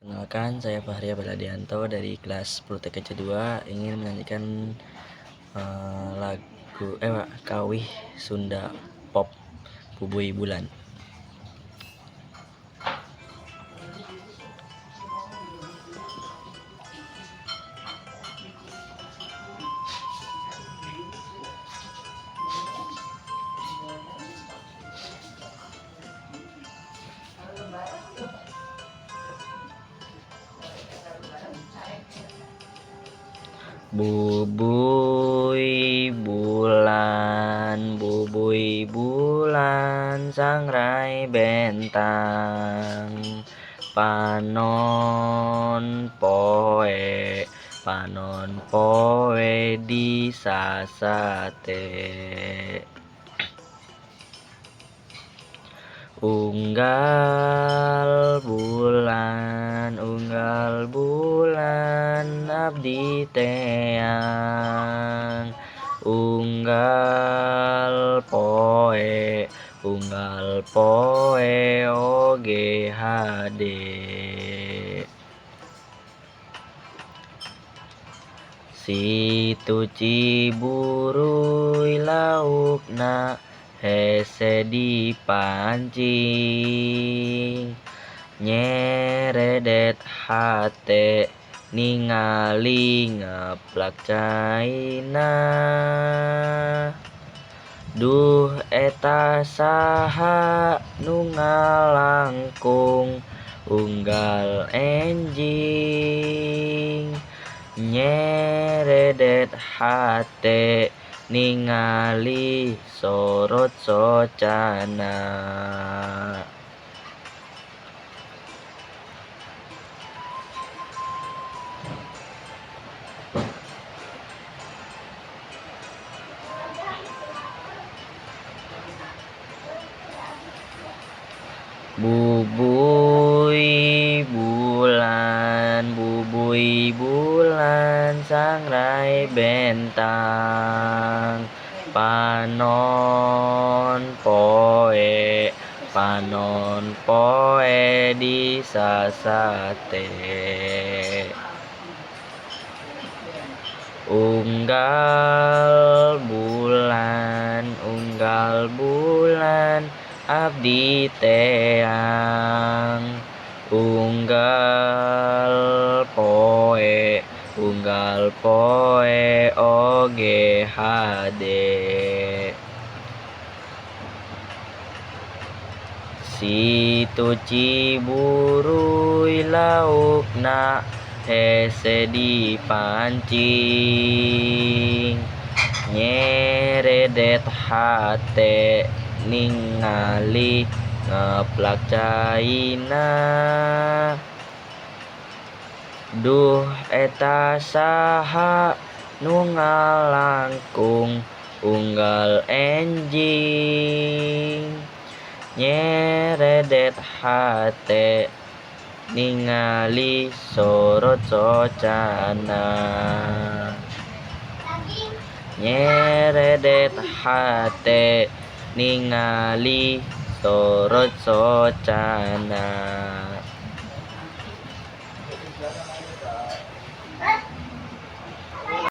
Kenalkan, saya Fahri Abeladianto dari kelas 10 TKC 2 ingin menyanyikan lagu Kawih Sunda Pop Bubui Bulan. Bubui bulan, sangrai bentang, panon poe di sasate. Unggal bulan abdi teang, unggal poe oge hade. Situ Ciburuy laukna hese dipancing, nyeredet hate ningali ngeplak caina. Duh eta saha nu ngalangkung unggal enjing, nyeredet hate ningali sorot socana. Bubui bulan, sangrai bentang, panon poe di sasate. Unggal bulan abdi teang, unggal poe oge hade. Situ Ciburuy laukna hese dipancing, nyeredet hate ningali ngeplak caina. Duh eta saha nu ngalangkung unggal enjing, nyeredet hate ningali sorot socana. Nyeredet hate ningali sorot socana.